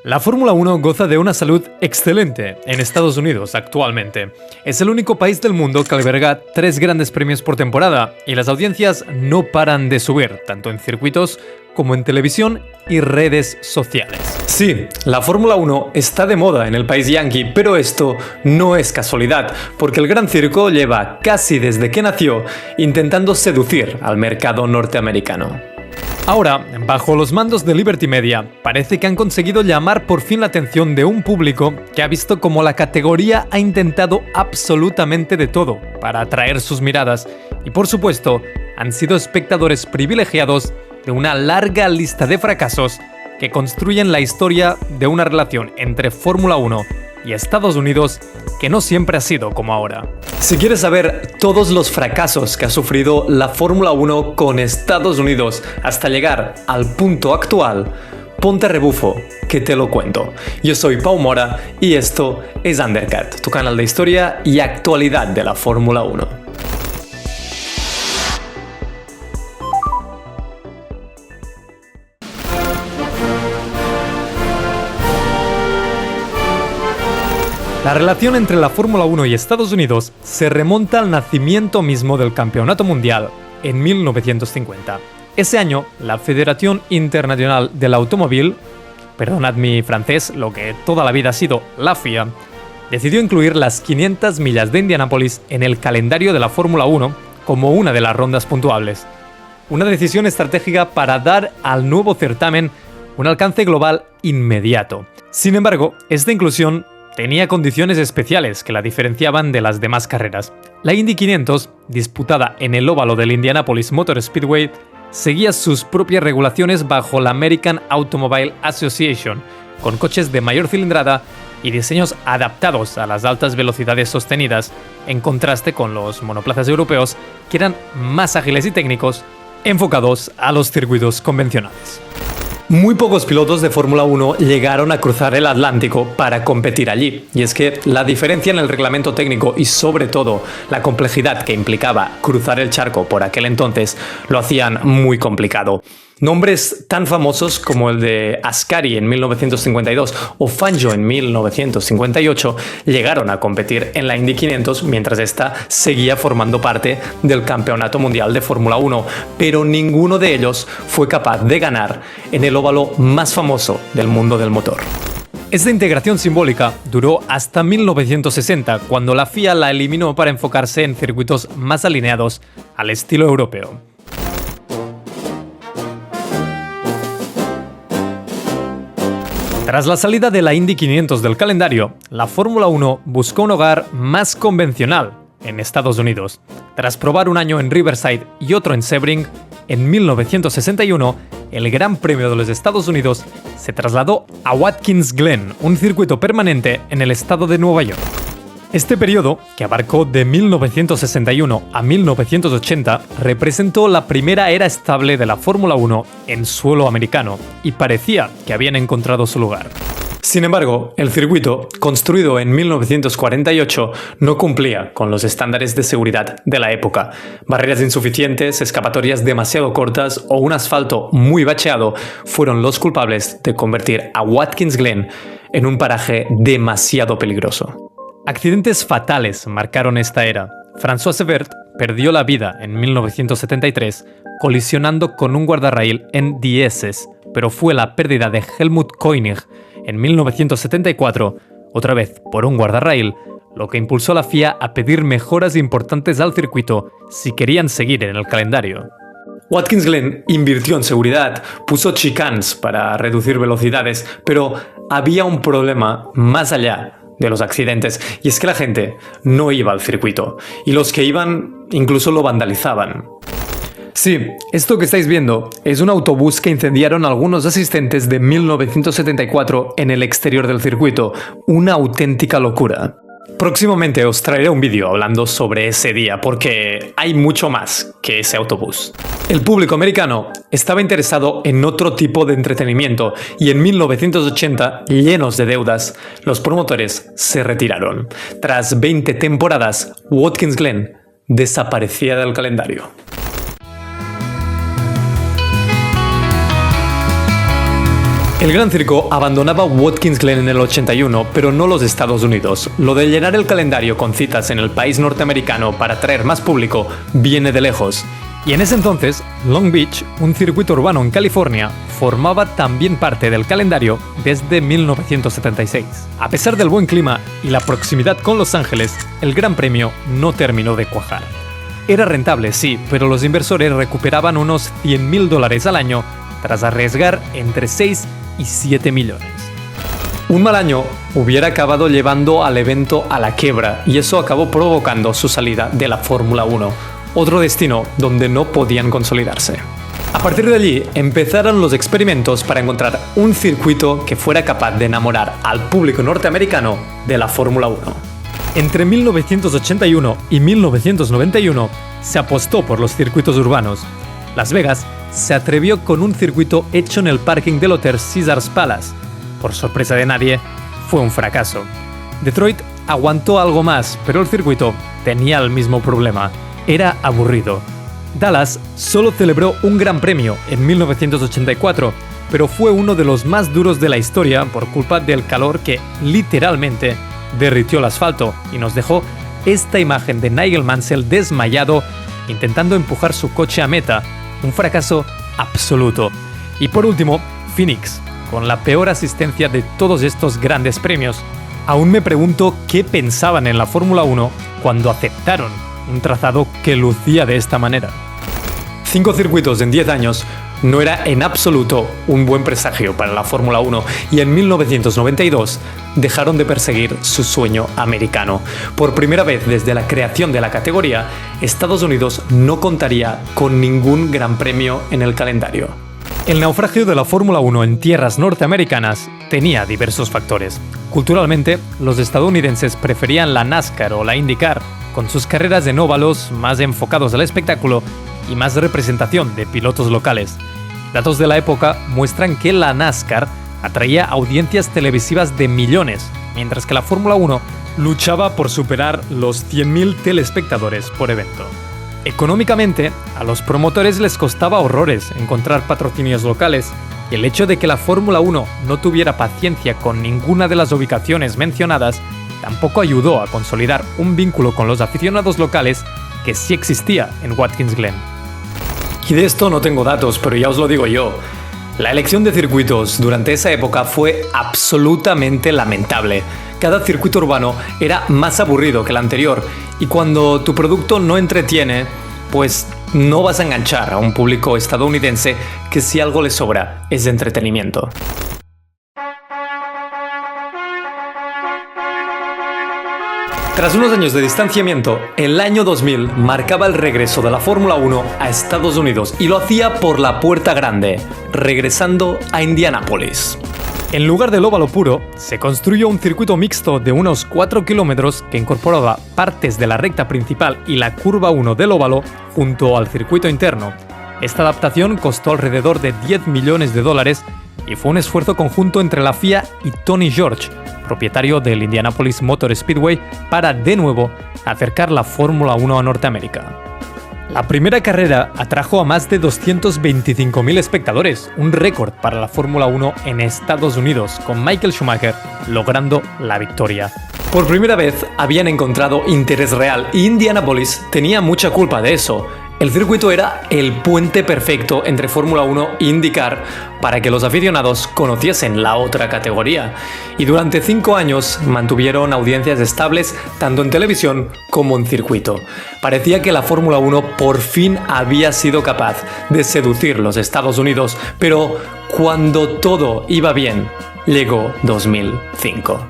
La Fórmula 1 goza de una salud excelente en Estados Unidos actualmente. Es el único país del mundo que alberga 3 grandes premios por temporada y las audiencias no paran de subir, tanto en circuitos como en televisión y redes sociales. Sí, la Fórmula 1 está de moda en el país yankee, pero esto no es casualidad, porque el Gran Circo lleva casi desde que nació intentando seducir al mercado norteamericano. Ahora, bajo los mandos de Liberty Media, parece que han conseguido llamar por fin la atención de un público que ha visto cómo la categoría ha intentado absolutamente de todo para atraer sus miradas y, por supuesto, han sido espectadores privilegiados de una larga lista de fracasos que construyen la historia de una relación entre Fórmula 1 y Estados Unidos que no siempre ha sido como ahora. Si quieres saber todos los fracasos que ha sufrido la Fórmula 1 con Estados Unidos hasta llegar al punto actual, ponte a rebufo, que te lo cuento. Yo soy Pau Mora y esto es Undercut, tu canal de historia y actualidad de la Fórmula 1. La relación entre la Fórmula 1 y Estados Unidos se remonta al nacimiento mismo del Campeonato Mundial en 1950. Ese año, la Federación Internacional del Automóvil, perdonad mi francés, lo que toda la vida ha sido la FIA, decidió incluir las 500 millas de Indianápolis en el calendario de la Fórmula 1 como una de las rondas puntuables. Una decisión estratégica para dar al nuevo certamen un alcance global inmediato. Sin embargo, esta inclusión tenía condiciones especiales que la diferenciaban de las demás carreras. La Indy 500, disputada en el óvalo del Indianapolis Motor Speedway, seguía sus propias regulaciones bajo la American Automobile Association, con coches de mayor cilindrada y diseños adaptados a las altas velocidades sostenidas, en contraste con los monoplazas europeos, que eran más ágiles y técnicos, enfocados a los circuitos convencionales. Muy pocos pilotos de Fórmula 1 llegaron a cruzar el Atlántico para competir allí, y es que la diferencia en el reglamento técnico y sobre todo la complejidad que implicaba cruzar el charco por aquel entonces lo hacían muy complicado. Nombres tan famosos como el de Ascari en 1952 o Fangio en 1958 llegaron a competir en la Indy 500 mientras esta seguía formando parte del Campeonato Mundial de Fórmula 1, pero ninguno de ellos fue capaz de ganar en el óvalo más famoso del mundo del motor. Esta integración simbólica duró hasta 1960, cuando la FIA la eliminó para enfocarse en circuitos más alineados al estilo europeo. Tras la salida de la Indy 500 del calendario, la Fórmula 1 buscó un hogar más convencional en Estados Unidos. Tras probar un año en Riverside y otro en Sebring, en 1961, el Gran Premio de los Estados Unidos se trasladó a Watkins Glen, un circuito permanente en el estado de Nueva York. Este periodo, que abarcó de 1961 a 1980, representó la primera era estable de la Fórmula 1 en suelo americano y parecía que habían encontrado su lugar. Sin embargo, el circuito, construido en 1948, no cumplía con los estándares de seguridad de la época. Barreras insuficientes, escapatorias demasiado cortas o un asfalto muy bacheado fueron los culpables de convertir a Watkins Glen en un paraje demasiado peligroso. Accidentes fatales marcaron esta era. François Severt perdió la vida en 1973 colisionando con un guardarraíl en Dieses, pero fue la pérdida de Helmut Koenig en 1974, otra vez por un guardarraíl, lo que impulsó a la FIA a pedir mejoras importantes al circuito si querían seguir en el calendario. Watkins Glen invirtió en seguridad, puso chicanes para reducir velocidades, pero había un problema más allá de los accidentes, y es que la gente no iba al circuito, y los que iban incluso lo vandalizaban. Sí, esto que estáis viendo es un autobús que incendiaron algunos asistentes de 1974 en el exterior del circuito, una auténtica locura. Próximamente os traeré un vídeo hablando sobre ese día, porque hay mucho más que ese autobús. El público americano estaba interesado en otro tipo de entretenimiento y en 1980, llenos de deudas, los promotores se retiraron. Tras 20 temporadas, Watkins Glen desaparecía del calendario. El Gran Circo abandonaba Watkins Glen en el 81, pero no los Estados Unidos. Lo de llenar el calendario con citas en el país norteamericano para atraer más público viene de lejos. Y en ese entonces, Long Beach, un circuito urbano en California, formaba también parte del calendario desde 1976. A pesar del buen clima y la proximidad con Los Ángeles, el Gran Premio no terminó de cuajar. Era rentable, sí, pero los inversores recuperaban unos $100,000 al año tras arriesgar entre 6 y 7 millones. Un mal año hubiera acabado llevando al evento a la quiebra y eso acabó provocando su salida de la Fórmula 1, otro destino donde no podían consolidarse. A partir de allí empezaron los experimentos para encontrar un circuito que fuera capaz de enamorar al público norteamericano de la Fórmula 1. Entre 1981 y 1991 se apostó por los circuitos urbanos. Las Vegas se atrevió con un circuito hecho en el parking del Hotel Caesars Palace. Por sorpresa de nadie, fue un fracaso. Detroit aguantó algo más, pero el circuito tenía el mismo problema. Era aburrido. Dallas solo celebró un gran premio en 1984, pero fue uno de los más duros de la historia por culpa del calor que, literalmente, derritió el asfalto y nos dejó esta imagen de Nigel Mansell desmayado intentando empujar su coche a meta. Un fracaso absoluto. Y por último, Phoenix, con la peor asistencia de todos estos grandes premios. Aún me pregunto qué pensaban en la Fórmula 1 cuando aceptaron un trazado que lucía de esta manera. 5 circuitos en 10 años no era en absoluto un buen presagio para la Fórmula 1 y en 1992 dejaron de perseguir su sueño americano. Por primera vez desde la creación de la categoría, Estados Unidos no contaría con ningún gran premio en el calendario. El naufragio de la Fórmula 1 en tierras norteamericanas tenía diversos factores. Culturalmente, los estadounidenses preferían la NASCAR o la IndyCar, con sus carreras en óvalos más enfocados al espectáculo y más representación de pilotos locales. Datos de la época muestran que la NASCAR atraía audiencias televisivas de millones, mientras que la Fórmula 1 luchaba por superar los 100.000 telespectadores por evento. Económicamente, a los promotores les costaba horrores encontrar patrocinios locales, y el hecho de que la Fórmula 1 no tuviera paciencia con ninguna de las ubicaciones mencionadas tampoco ayudó a consolidar un vínculo con los aficionados locales que sí existía en Watkins Glen. Y de esto no tengo datos, pero ya os lo digo yo. La elección de circuitos durante esa época fue absolutamente lamentable. Cada circuito urbano era más aburrido que el anterior, y cuando tu producto no entretiene, pues no vas a enganchar a un público estadounidense que si algo le sobra es entretenimiento. Tras unos años de distanciamiento, el año 2000 marcaba el regreso de la Fórmula 1 a Estados Unidos y lo hacía por la puerta grande, regresando a Indianápolis. En lugar del óvalo puro, se construyó un circuito mixto de unos 4 kilómetros que incorporaba partes de la recta principal y la curva 1 del óvalo junto al circuito interno. Esta adaptación costó alrededor de $10 millones y fue un esfuerzo conjunto entre la FIA y Tony George, propietario del Indianapolis Motor Speedway, para de nuevo acercar la Fórmula 1 a Norteamérica. La primera carrera atrajo a más de 225.000 espectadores, un récord para la Fórmula 1 en Estados Unidos, con Michael Schumacher logrando la victoria. Por primera vez habían encontrado interés real y Indianapolis tenía mucha culpa de eso. El circuito era el puente perfecto entre Fórmula 1 e IndyCar para que los aficionados conociesen la otra categoría. Y durante 5 años mantuvieron audiencias estables tanto en televisión como en circuito. Parecía que la Fórmula 1 por fin había sido capaz de seducir los Estados Unidos, pero cuando todo iba bien, llegó 2005.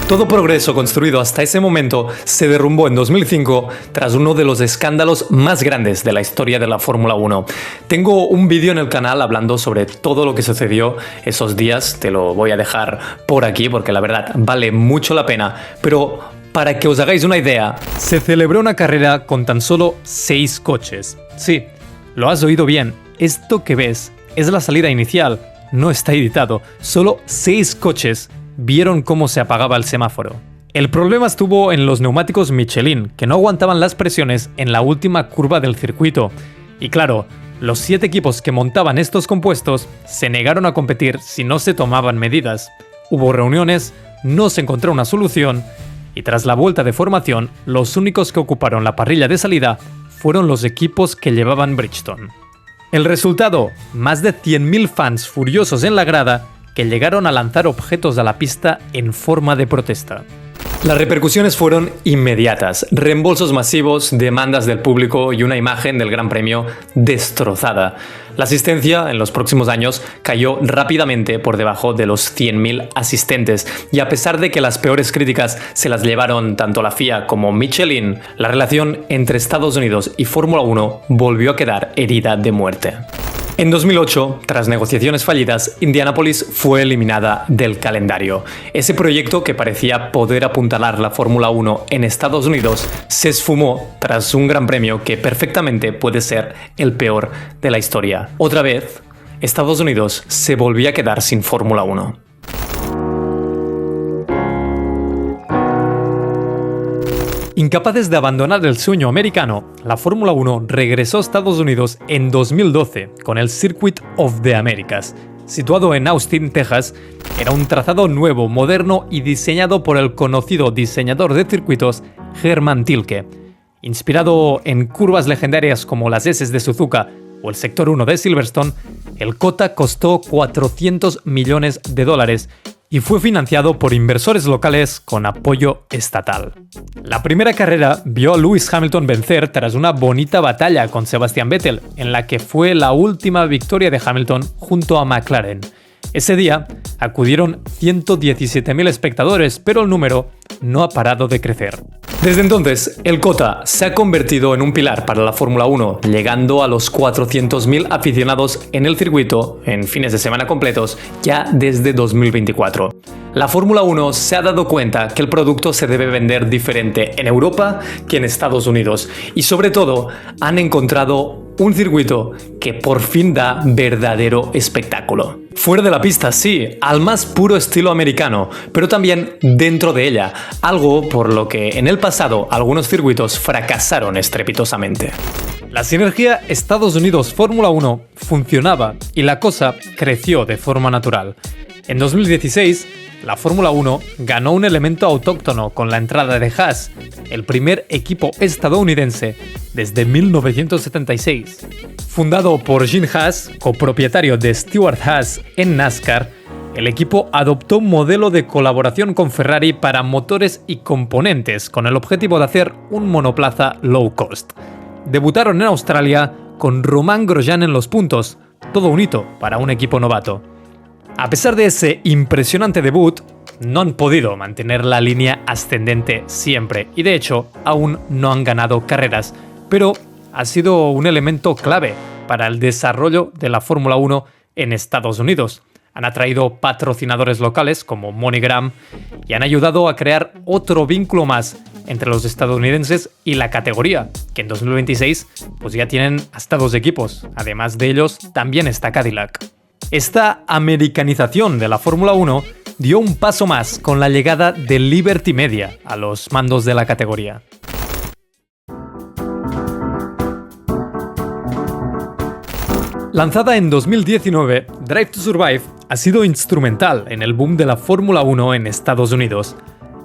Todo progreso construido hasta ese momento se derrumbó en 2005 tras uno de los escándalos más grandes de la historia de la Fórmula 1. Tengo un vídeo en el canal hablando sobre todo lo que sucedió esos días, te lo voy a dejar por aquí porque la verdad vale mucho la pena, pero para que os hagáis una idea, se celebró una carrera con tan solo 6 coches. Sí, lo has oído bien, esto que ves es la salida inicial, no está editado, solo 6 coches vieron cómo se apagaba el semáforo. El problema estuvo en los neumáticos Michelin, que no aguantaban las presiones en la última curva del circuito. Y claro, los 7 equipos que montaban estos compuestos se negaron a competir si no se tomaban medidas. Hubo reuniones, no se encontró una solución, y tras la vuelta de formación, los únicos que ocuparon la parrilla de salida fueron los equipos que llevaban Bridgestone. El resultado, más de 100.000 fans furiosos en la grada que llegaron a lanzar objetos a la pista en forma de protesta. Las repercusiones fueron inmediatas, reembolsos masivos, demandas del público y una imagen del Gran Premio destrozada. La asistencia en los próximos años cayó rápidamente por debajo de los 100.000 asistentes y a pesar de que las peores críticas se las llevaron tanto la FIA como Michelin, la relación entre Estados Unidos y Fórmula 1 volvió a quedar herida de muerte. En 2008, tras negociaciones fallidas, Indianápolis fue eliminada del calendario. Ese proyecto que parecía poder apuntalar la Fórmula 1 en Estados Unidos se esfumó tras un gran premio que perfectamente puede ser el peor de la historia. Otra vez, Estados Unidos se volvía a quedar sin Fórmula 1. Incapaces de abandonar el sueño americano, la Fórmula 1 regresó a Estados Unidos en 2012 con el Circuit of the Americas. Situado en Austin, Texas, era un trazado nuevo, moderno y diseñado por el conocido diseñador de circuitos Hermann Tilke. Inspirado en curvas legendarias como las S de Suzuka o el Sector 1 de Silverstone, el COTA costó $400 millones y fue financiado por inversores locales con apoyo estatal. La primera carrera vio a Lewis Hamilton vencer tras una bonita batalla con Sebastian Vettel, en la que fue la última victoria de Hamilton junto a McLaren. Ese día acudieron 117.000 espectadores, pero el número no ha parado de crecer. Desde entonces, el COTA se ha convertido en un pilar para la Fórmula 1, llegando a los 400.000 aficionados en el circuito en fines de semana completos ya desde 2024. La Fórmula 1 se ha dado cuenta que el producto se debe vender diferente en Europa que en Estados Unidos y sobre todo han encontrado un circuito que por fin da verdadero espectáculo. Fuera de la pista, sí, al más puro estilo americano, pero también dentro de ella, algo por lo que en el pasado algunos circuitos fracasaron estrepitosamente. La sinergia Estados Unidos-Fórmula 1 funcionaba y la cosa creció de forma natural. En 2016, la Fórmula 1 ganó un elemento autóctono con la entrada de Haas, el primer equipo estadounidense desde 1976. Fundado por Gene Haas, copropietario de Stewart Haas en NASCAR, el equipo adoptó un modelo de colaboración con Ferrari para motores y componentes con el objetivo de hacer un monoplaza low cost. Debutaron en Australia con Romain Grosjean en los puntos, todo un hito para un equipo novato. A pesar de ese impresionante debut, no han podido mantener la línea ascendente siempre y de hecho aún no han ganado carreras, pero ha sido un elemento clave para el desarrollo de la Fórmula 1 en Estados Unidos. Han atraído patrocinadores locales como MoneyGram y han ayudado a crear otro vínculo más entre los estadounidenses y la categoría, que en 2026 pues ya tienen hasta 2 equipos. Además de ellos, también está Cadillac. Esta americanización de la Fórmula 1 dio un paso más con la llegada de Liberty Media a los mandos de la categoría. Lanzada en 2019, Drive to Survive ha sido instrumental en el boom de la Fórmula 1 en Estados Unidos.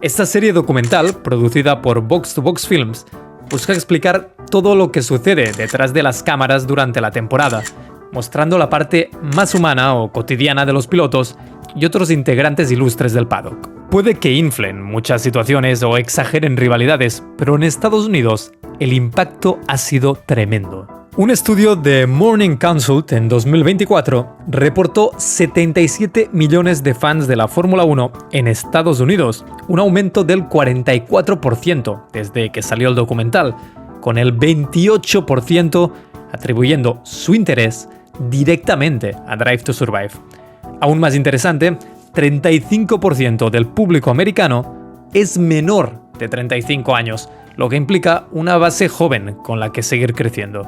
Esta serie documental, producida por Box to Box Films, busca explicar todo lo que sucede detrás de las cámaras durante la temporada, mostrando la parte más humana o cotidiana de los pilotos y otros integrantes ilustres del paddock. Puede que inflen muchas situaciones o exageren rivalidades, pero en Estados Unidos el impacto ha sido tremendo. Un estudio de Morning Consult en 2024 reportó 77 millones de fans de la Fórmula 1 en Estados Unidos, un aumento del 44% desde que salió el documental, con el 28% atribuyendo su interés directamente a Drive to Survive. Aún más interesante, 35% del público americano es menor de 35 años, lo que implica una base joven con la que seguir creciendo.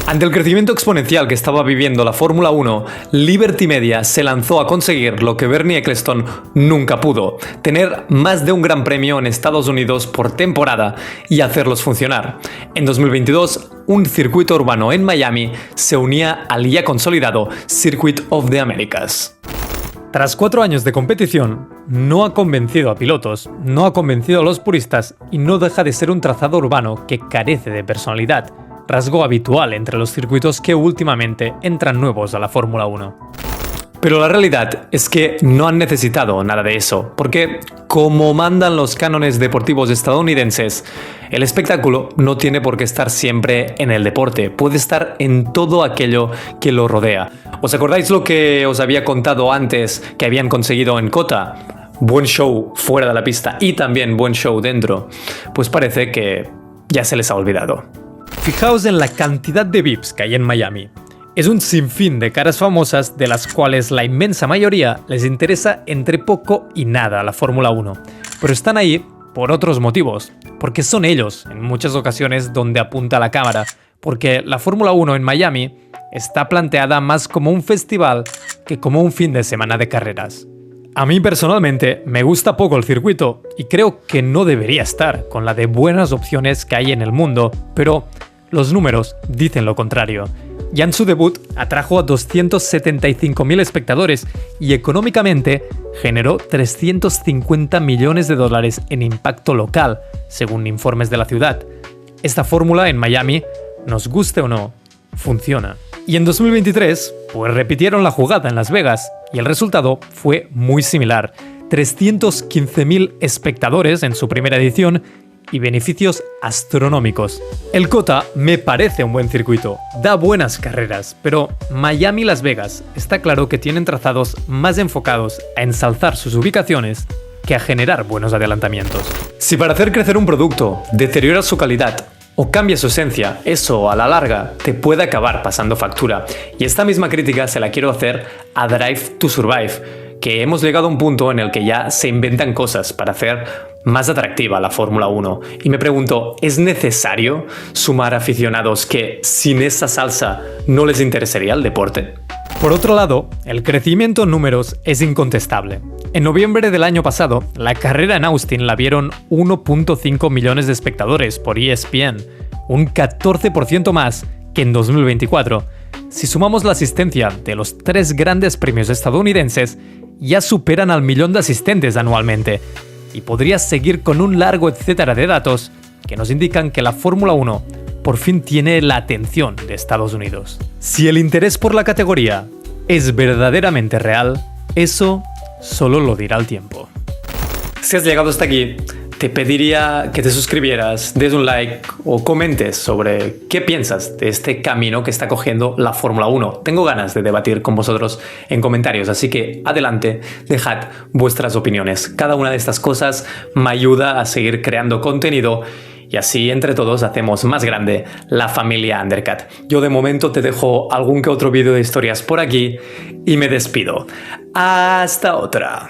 Ante el crecimiento exponencial que estaba viviendo la Fórmula 1, Liberty Media se lanzó a conseguir lo que Bernie Ecclestone nunca pudo: tener más de un gran premio en Estados Unidos por temporada y hacerlos funcionar. En 2022, un circuito urbano en Miami se unía al ya consolidado Circuit of the Americas. Tras 4 años de competición, no ha convencido a pilotos, no ha convencido a los puristas y no deja de ser un trazado urbano que carece de personalidad, rasgo habitual entre los circuitos que últimamente entran nuevos a la Fórmula 1. Pero la realidad es que no han necesitado nada de eso, porque, como mandan los cánones deportivos estadounidenses, el espectáculo no tiene por qué estar siempre en el deporte, puede estar en todo aquello que lo rodea. ¿Os acordáis lo que os había contado antes que habían conseguido en COTA? Buen show fuera de la pista y también buen show dentro. Pues parece que ya se les ha olvidado. Fijaos en la cantidad de VIPs que hay en Miami. Es un sinfín de caras famosas de las cuales la inmensa mayoría les interesa entre poco y nada la Fórmula 1. Pero están ahí por otros motivos, porque son ellos, en muchas ocasiones, donde apunta la cámara, porque la Fórmula 1 en Miami está planteada más como un festival que como un fin de semana de carreras. A mí personalmente me gusta poco el circuito y creo que no debería estar con la de buenas opciones que hay en el mundo, pero los números dicen lo contrario. Ya en su debut atrajo a 275.000 espectadores y económicamente generó 350 millones de dólares en impacto local, según informes de la ciudad. Esta fórmula en Miami, nos guste o no, funciona. Y en 2023, pues repitieron la jugada en Las Vegas y el resultado fue muy similar. 315.000 espectadores en su primera edición y beneficios astronómicos. El COTA me parece un buen circuito, da buenas carreras, pero Miami y Las Vegas está claro que tienen trazados más enfocados a ensalzar sus ubicaciones que a generar buenos adelantamientos. Si para hacer crecer un producto deteriora su calidad o cambia su esencia, eso a la larga te puede acabar pasando factura. Y esta misma crítica se la quiero hacer a Drive to Survive, que hemos llegado a un punto en el que ya se inventan cosas para hacer más atractiva la Fórmula 1. Y me pregunto, ¿es necesario sumar aficionados que sin esa salsa no les interesaría el deporte? Por otro lado, el crecimiento en números es incontestable. En noviembre del año pasado, la carrera en Austin la vieron 1.5 millones de espectadores por ESPN, un 14% más que en 2024. Si sumamos la asistencia de los 3 grandes premios estadounidenses, ya superan al 1.000.000 de asistentes anualmente. Y podrías seguir con un largo etcétera de datos que nos indican que la Fórmula 1 por fin tiene la atención de Estados Unidos. Si el interés por la categoría es verdaderamente real, eso solo lo dirá el tiempo. Si has llegado hasta aquí, te pediría que te suscribieras, des un like o comentes sobre qué piensas de este camino que está cogiendo la Fórmula 1. Tengo ganas de debatir con vosotros en comentarios, así que adelante, dejad vuestras opiniones. Cada una de estas cosas me ayuda a seguir creando contenido y así entre todos hacemos más grande la familia Undercut. Yo de momento te dejo algún que otro vídeo de historias por aquí y me despido. Hasta otra.